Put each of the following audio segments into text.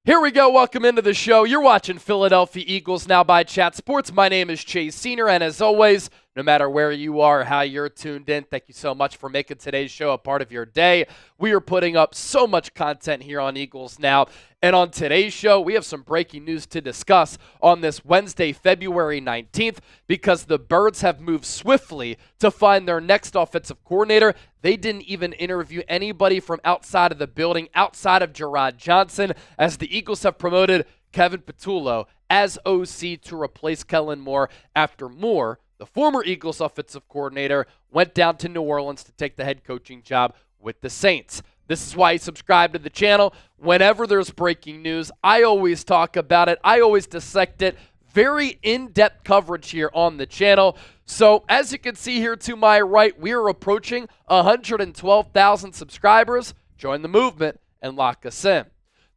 Here we go. Welcome into the show. You're watching Philadelphia Eagles Now by Chat Sports. My name is Chase Senior, and as always, no matter where you are, how you're tuned in, thank you so much for making today's show a part of your day. We are putting up so much content here on Eagles Now, and on today's show, we have some breaking news to discuss on this Wednesday, February 19th, because the Birds have moved swiftly to find their next offensive coordinator. They didn't even interview anybody from outside of the building, outside of Gerard Johnson, as the Eagles have promoted Kevin Patullo as OC to replace Kellen Moore after Moore, the former Eagles offensive coordinator, went down to New Orleans to take the head coaching job with the Saints. This is why you subscribe to the channel. Whenever there's breaking news, I always talk about it. I always dissect it. Very in-depth coverage here on the channel. So as you can see here to my right, we are approaching 112,000 subscribers. Join the movement and lock us in.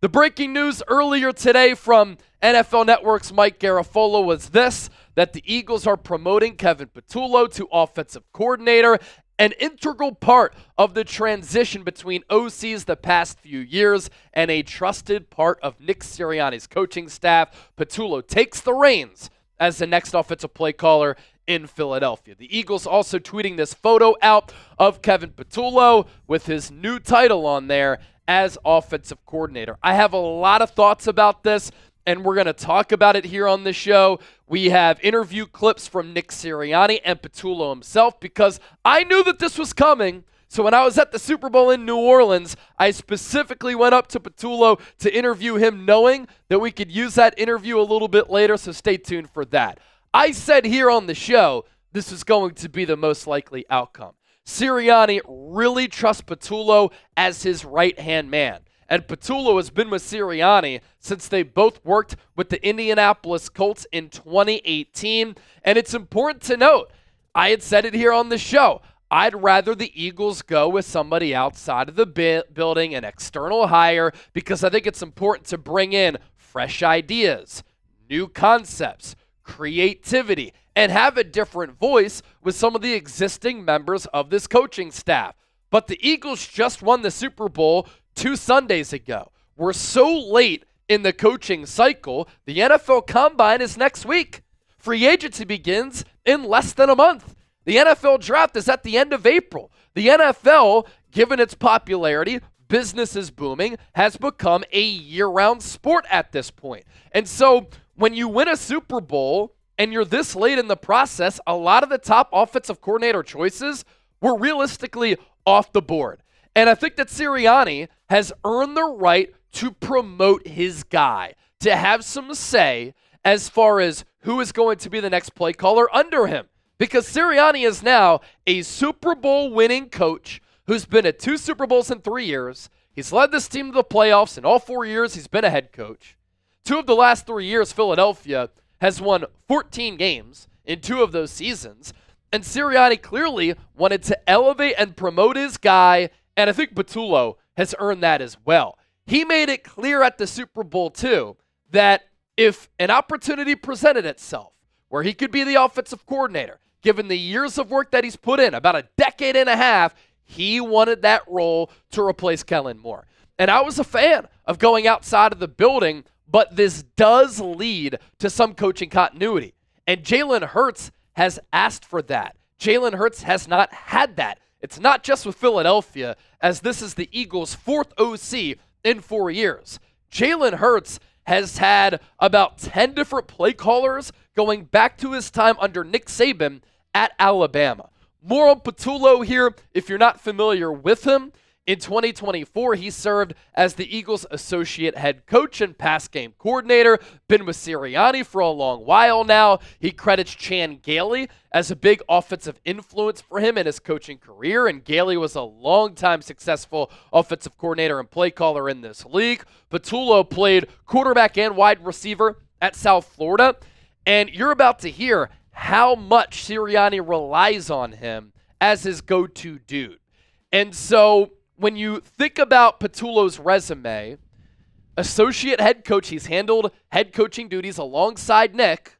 The breaking news earlier today from NFL Network's Mike Garafolo was this, that the Eagles are promoting Kevin Patullo to offensive coordinator, an integral part of the transition between OCs the past few years and a trusted part of Nick Siriani's coaching staff. Patullo takes the reins as the next offensive play caller in Philadelphia. The Eagles also tweeting this photo out of Kevin Patullo with his new title on there as offensive coordinator. I have a lot of thoughts about this, and we're going to talk about it here on the show. We have interview clips from Nick Siriani and Patullo himself because I knew that this was coming. So when I was at the Super Bowl in New Orleans, I specifically went up to Patullo to interview him, knowing that we could use that interview a little bit later, so stay tuned for that. I said here on the show this is going to be the most likely outcome. Sirianni really trusts Patullo as his right-hand man. And Patuallo has been with Sirianni since they both worked with the Indianapolis Colts in 2018. And it's important to note, I had said it here on the show, I'd rather the Eagles go with somebody outside of the building, an external hire, because I think it's important to bring in fresh ideas, new concepts, creativity, and have a different voice with some of the existing members of this coaching staff. But the Eagles just won the Super Bowl 2 Sundays ago. We're so late in the coaching cycle, the NFL Combine is next week. Free agency begins in less than a month. The NFL Draft is at the end of April. The NFL, given its popularity, business is booming, has become a year-round sport at this point. And so when you win a Super Bowl and you're this late in the process, a lot of the top offensive coordinator choices were realistically off the board. And I think that Sirianni has earned the right to promote his guy, to have some say as far as who is going to be the next play caller under him. Because Sirianni is now a Super Bowl winning coach who's been at 2 Super Bowls in 3 years. He's led this team to the playoffs. In all 4 years, he's been a head coach. 2 of the last 3 years, Philadelphia has won 14 games in 2 of those seasons. And Sirianni clearly wanted to elevate and promote his guy, and I think Patuallo has earned that as well. He made it clear at the Super Bowl, too, that if an opportunity presented itself where he could be the offensive coordinator, given the years of work that he's put in, about a decade and a half, he wanted that role to replace Kellen Moore. And I was a fan of going outside of the building, but this does lead to some coaching continuity. And Jalen Hurts has asked for that. Jalen Hurts has not had that. It's not just with Philadelphia, as this is the Eagles' 4th OC in 4 years. Jalen Hurts has had about 10 different play callers going back to his time under Nick Saban at Alabama. More on Patullo here if you're not familiar with him. In 2024, he served as the Eagles' associate head coach and pass game coordinator. Been with Sirianni for a long while now. He credits Chan Gailey as a big offensive influence for him in his coaching career, and Gailey was a long-time successful offensive coordinator and play caller in this league. Patullo played quarterback and wide receiver at South Florida, and you're about to hear how much Sirianni relies on him as his go-to dude. And so when you think about Patullo's resume, associate head coach, he's handled head coaching duties alongside Nick,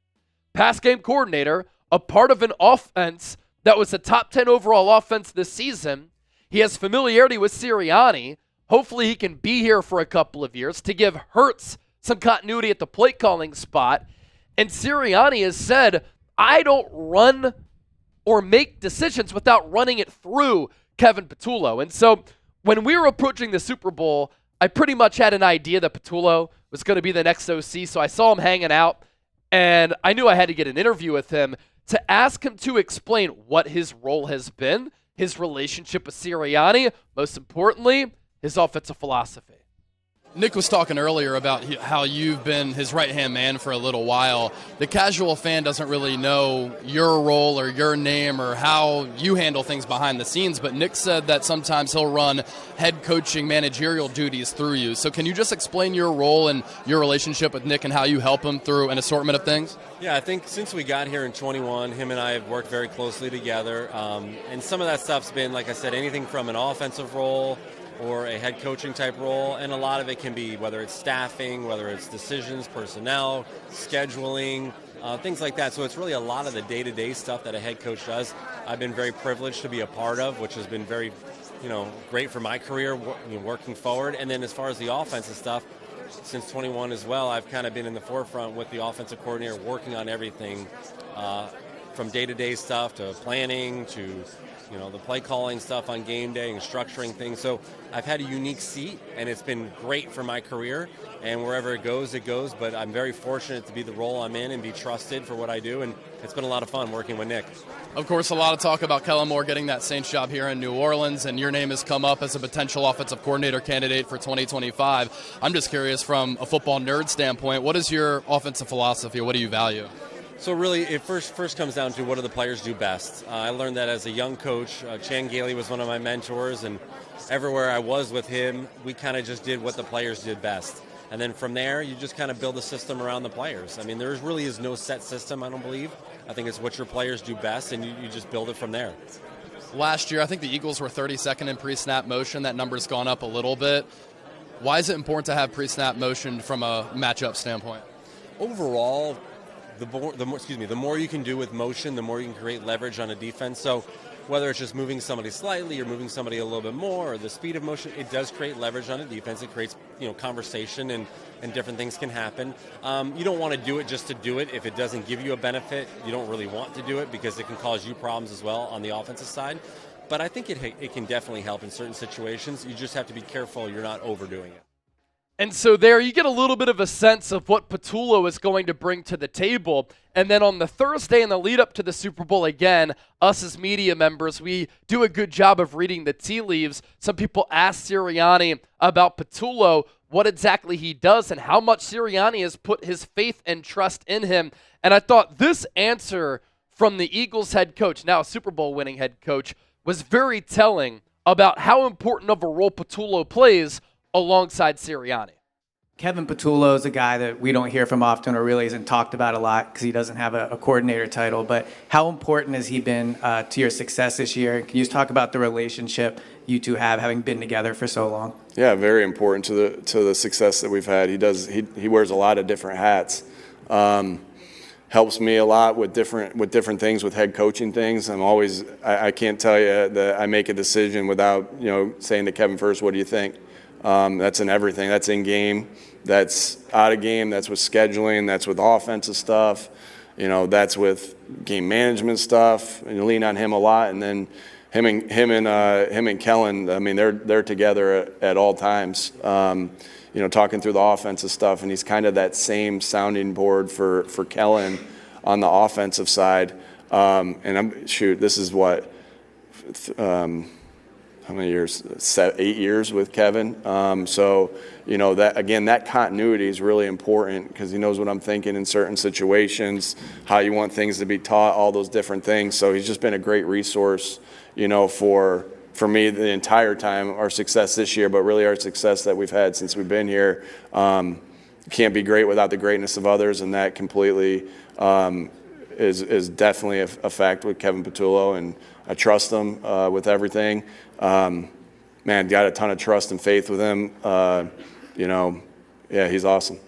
pass game coordinator, a part of an offense that was a top 10 overall offense this season. He has familiarity with Sirianni, Hopefully he can be here for a couple of years to give Hurts some continuity at the play calling spot. And Sirianni has said, I don't run or make decisions without running it through Kevin Patullo. And so when we were approaching the Super Bowl, I pretty much had an idea that Patuallo was going to be the next OC, so I saw him hanging out, and I knew I had to get an interview with him to ask him to explain what his role has been, his relationship with Sirianni, most importantly, his offensive philosophy. Nick was talking earlier about how you've been his right-hand man for a little while. The casual fan doesn't really know your role or your name or how you handle things behind the scenes, but Nick said that sometimes he'll run head coaching managerial duties through you. So can you just explain your role and your relationship with Nick and how you help him through an assortment of things? Yeah, I think since we got here in 21, him and I have worked very closely together. And some of that stuff's been, like I said, anything from an offensive role or a head coaching type role, and a lot of it can be whether it's staffing, whether it's decisions, personnel, scheduling, things like that. So it's really a lot of the day-to-day stuff that a head coach does. I've been very privileged to be a part of, which has been very, great for my career working forward. And then as far as the offensive stuff, since 21 as well, I've kind of been in the forefront with the offensive coordinator working on everything from day-to-day stuff to planning to the play calling stuff on game day and structuring things. So I've had a unique seat, and it's been great for my career. And wherever it goes, it goes. But I'm very fortunate to be the role I'm in and be trusted for what I do. And it's been a lot of fun working with Nick. Of course, a lot of talk about Kellen Moore getting that Saints job here in New Orleans, and your name has come up as a potential offensive coordinator candidate for 2025. I'm just curious, from a football nerd standpoint, what is your offensive philosophy? What do you value? So really, it first comes down to what do the players do best. I learned that as a young coach. Chan Gailey was one of my mentors, and everywhere I was with him, we kind of just did what the players did best. And then from there, you just kind of build a system around the players. I mean, there really is no set system, I don't believe. I think it's what your players do best, and you just build it from there. Last year, I think the Eagles were 32nd in pre-snap motion. That number's gone up a little bit. Why is it important to have pre-snap motion from a matchup standpoint? Overall, the more you can do with motion, the more you can create leverage on a defense. So whether it's just moving somebody slightly or moving somebody a little bit more, or the speed of motion, it does create leverage on a defense. It creates conversation, and different things can happen. You don't want to do it just to do it. If it doesn't give you a benefit, you don't really want to do it because it can cause you problems as well on the offensive side. But I think it can definitely help in certain situations. You just have to be careful you're not overdoing it. And so there you get a little bit of a sense of what Patuallo is going to bring to the table. And then on the Thursday in the lead up to the Super Bowl, again, us as media members, we do a good job of reading the tea leaves. Some people ask Sirianni about Patuallo, what exactly he does and how much Sirianni has put his faith and trust in him. And I thought this answer from the Eagles head coach, now a Super Bowl winning head coach, was very telling about how important of a role Patuallo plays alongside Sirianni. Kevin Patullo is a guy that we don't hear from often or really isn't talked about a lot because he doesn't have a coordinator title. But how important has he been to your success this year? Can you just talk about the relationship you two have, having been together for so long? Yeah, very important to the success that we've had. He wears a lot of different hats. Helps me a lot with different things, with head coaching things. I can't tell you that I make a decision without saying to Kevin first, what do you think? That's in everything. That's in game. That's out of game. That's with scheduling. That's with offensive stuff. That's with game management stuff. And you lean on him a lot. And then him and Kellen. I mean, they're together at all times. Talking through the offensive stuff. And he's kind of that same sounding board for Kellen on the offensive side. This is what. How many years? 8 years with Kevin. That continuity is really important because he knows what I'm thinking in certain situations, how you want things to be taught, all those different things. So he's just been a great resource, for me the entire time, our success this year, but really our success that we've had since we've been here. Can't be great without the greatness of others, and that completely is definitely a fact with Kevin Patullo, and I trust him with everything. Got a ton of trust and faith with him. He's awesome.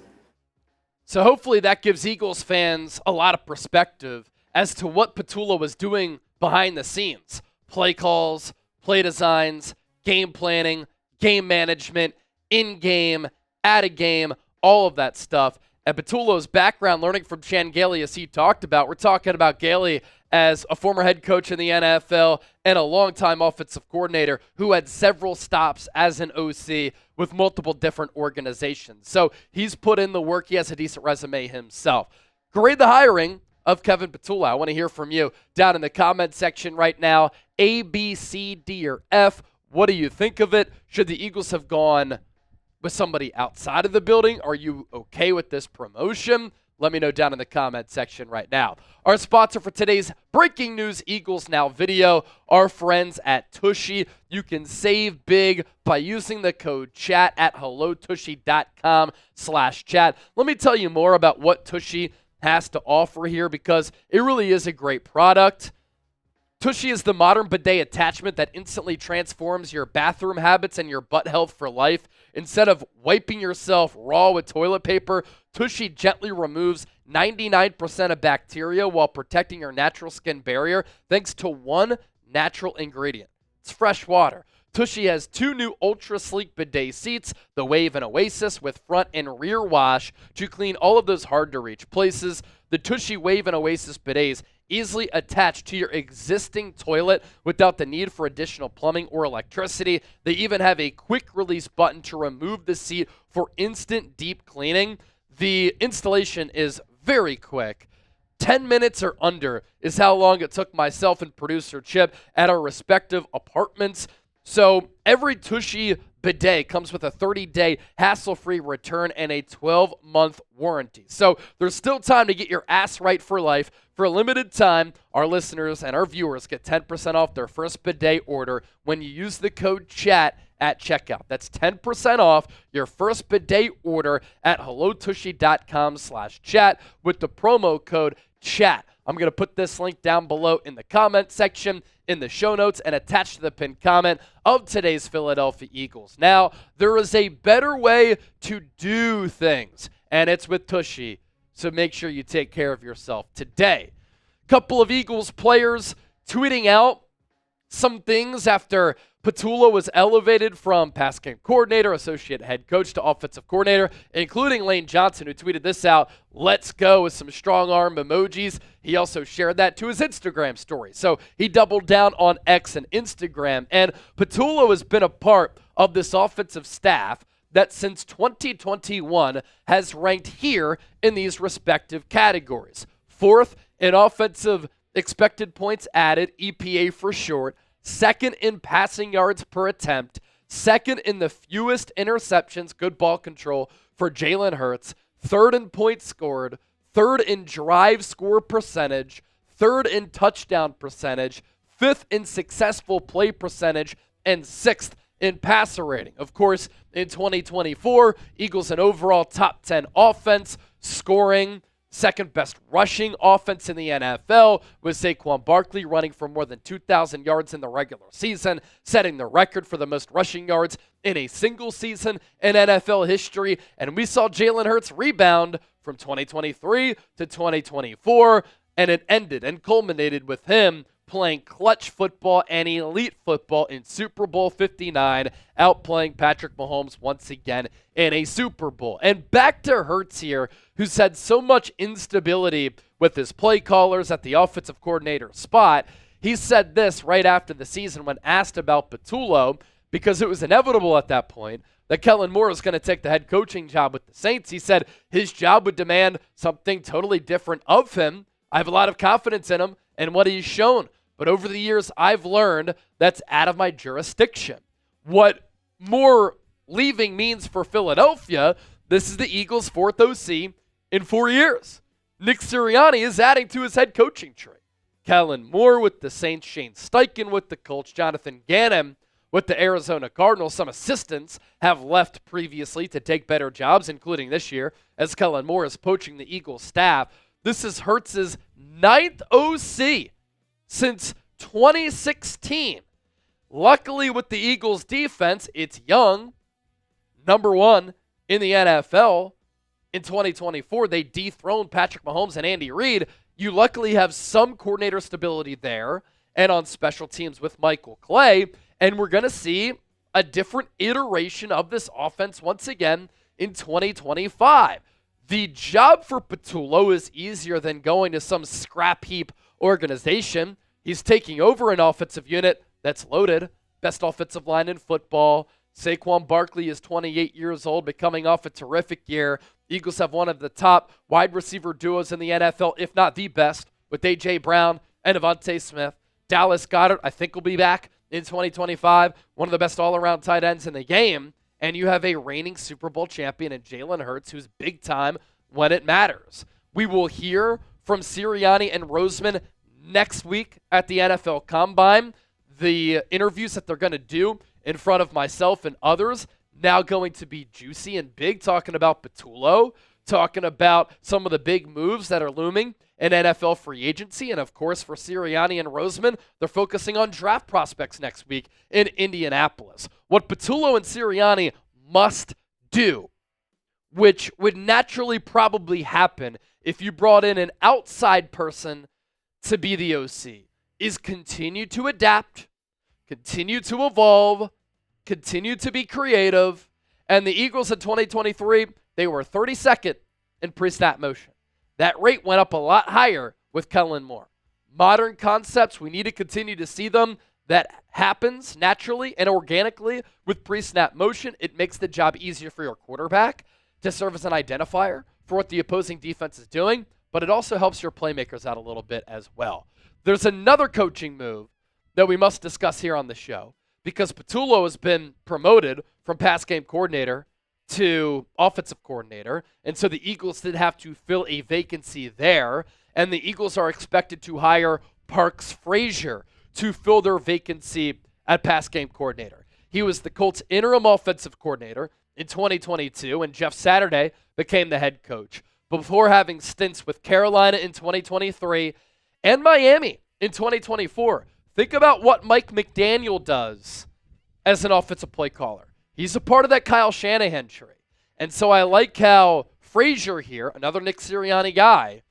So hopefully that gives Eagles fans a lot of perspective as to what Patuallo was doing behind the scenes. Play calls, play designs, game planning, game management, in-game, at a game, all of that stuff. And Patullo's background, learning from Chan Gailey, as he talked about, we're talking about Gailey as a former head coach in the NFL and a longtime offensive coordinator who had several stops as an OC with multiple different organizations. So he's put in the work. He has a decent resume himself. Grade the hiring of Kevin Patullo. I want to hear from you down in the comment section right now. A, B, C, D, or F. What do you think of it? Should the Eagles have gone with somebody outside of the building? Are you okay with this promotion? Let me know down in the comment section right now. Our sponsor for today's Breaking News Eagles Now video, our friends at Tushy. You can save big by using the code CHAT at hellotushy.com/chat. Let me tell you more about what Tushy has to offer here because it really is a great product. Tushy is the modern bidet attachment that instantly transforms your bathroom habits and your butt health for life. Instead of wiping yourself raw with toilet paper, Tushy gently removes 99% of bacteria while protecting your natural skin barrier thanks to one natural ingredient. It's fresh water. Tushy has 2 new ultra-sleek bidet seats, the Wave and Oasis, with front and rear wash to clean all of those hard-to-reach places. The Tushy Wave and Oasis bidets easily attached to your existing toilet without the need for additional plumbing or electricity. They even have a quick release button to remove the seat for instant deep cleaning. The installation is very quick. 10 minutes or under is how long it took myself and producer Chip at our respective apartments. So every Tushy bidet comes with a 30-day hassle-free return and a 12-month warranty. So there's still time to get your ass right for life. For a limited time, our listeners and our viewers get 10% off their first bidet order when you use the code CHAT at checkout. That's 10% off your first bidet order at hellotushy.com/chat with the promo code CHAT. I'm going to put this link down below in the comment section, in the show notes, and attached to the pinned comment of today's Philadelphia Eagles. Now, there is a better way to do things, and it's with Tushy. So make sure you take care of yourself today. Couple of Eagles players tweeting out some things after Patuallo was elevated from pass game coordinator, associate head coach to offensive coordinator, including Lane Johnson, who tweeted this out, "Let's go," with some strong arm emojis. He also shared that to his Instagram story. So he doubled down on X and Instagram. And Patuallo has been a part of this offensive staff that since 2021 has ranked here in these respective categories. 4th in offensive expected points added, EPA for short, 2nd in passing yards per attempt, 2nd in the fewest interceptions, good ball control for Jalen Hurts, 3rd in points scored, 3rd in drive score percentage, 3rd in touchdown percentage, 5th in successful play percentage, and 6th in passer rating. Of course, in 2024, Eagles an overall top 10 offense, scoring, 2nd best rushing offense in the NFL, with Saquon Barkley running for more than 2,000 yards in the regular season, setting the record for the most rushing yards in a single season in NFL history. And we saw Jalen Hurts rebound from 2023 to 2024, and it ended and culminated with him playing clutch football and elite football in Super Bowl 59, outplaying Patrick Mahomes once again in a Super Bowl. And back to Hurts here, who's had so much instability with his play callers at the offensive coordinator spot. He said this right after the season when asked about Patuallo, because it was inevitable at that point that Kellen Moore was going to take the head coaching job with the Saints. He said his job would demand something totally different of him. I have a lot of confidence in him and what he's shown. But over the years, I've learned that's out of my jurisdiction. What Moore leaving means for Philadelphia, this is the Eagles' 4th OC in 4 years. Nick Siriani is adding to his head coaching tree. Kellen Moore with the Saints, Shane Steichen with the Colts, Jonathan Gannon with the Arizona Cardinals. Some assistants have left previously to take better jobs, including this year, as Kellen Moore is poaching the Eagles staff. This is Hurts' 9th OC since 2016. Luckily with the Eagles defense, it's young, number 1 in the NFL. In 2024, they dethroned Patrick Mahomes and Andy Reid. You luckily have some coordinator stability there and on special teams with Michael Clay. And we're going to see a different iteration of this offense once again in 2025. The job for Patuallo is easier than going to some scrap heap organization. He's taking over an offensive unit that's loaded. Best offensive line in football. Saquon Barkley is 28 years old, but coming off a terrific year. Eagles have one of the top wide receiver duos in the NFL, if not the best, with A.J. Brown and Devontae Smith. Dallas Goedert, I think, will be back in 2025. One of the best all-around tight ends in the game. And you have a reigning Super Bowl champion in Jalen Hurts, who's big time when it matters. We will hear from Sirianni and Roseman next week at the NFL Combine. The interviews that they're going to do in front of myself and others now going to be juicy and big, talking about Patuallo, talking about some of the big moves that are looming in NFL free agency. And, of course, for Sirianni and Roseman, they're focusing on draft prospects next week in Indianapolis. What Patullo and Sirianni must do, which would naturally probably happen if you brought in an outside person to be the OC, is continue to adapt, continue to evolve, continue to be creative. And the Eagles in 2023, they were 32nd in pre-snap motion. That rate went up a lot higher with Kellen Moore. Modern concepts, we need to continue to see them. That happens naturally and organically with pre-snap motion. It makes the job easier for your quarterback to serve as an identifier for what the opposing defense is doing, but it also helps your playmakers out a little bit as well. There's another coaching move that we must discuss here on the show, because Patuallo has been promoted from pass game coordinator to offensive coordinator, and so the Eagles did have to fill a vacancy there, and the Eagles are expected to hire Parks Frazier to fill their vacancy at pass game coordinator. He was the Colts' interim offensive coordinator in 2022, and Jeff Saturday became the head coach before having stints with Carolina in 2023 and Miami in 2024. Think about what Mike McDaniel does as an offensive play caller. He's a part of that Kyle Shanahan tree. And so I like how Frazier here, another Nick Siriani guy,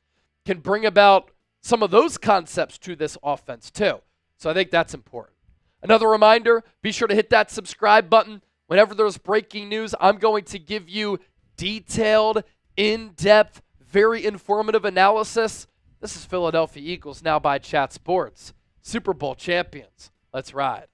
can bring about some of those concepts to this offense too. So I think that's important. Another reminder, be sure to hit that subscribe button. Whenever there's breaking news, I'm going to give you detailed, in-depth, very informative analysis. This is Philadelphia Eagles, now by Chat Sports. Super Bowl champions. Let's ride.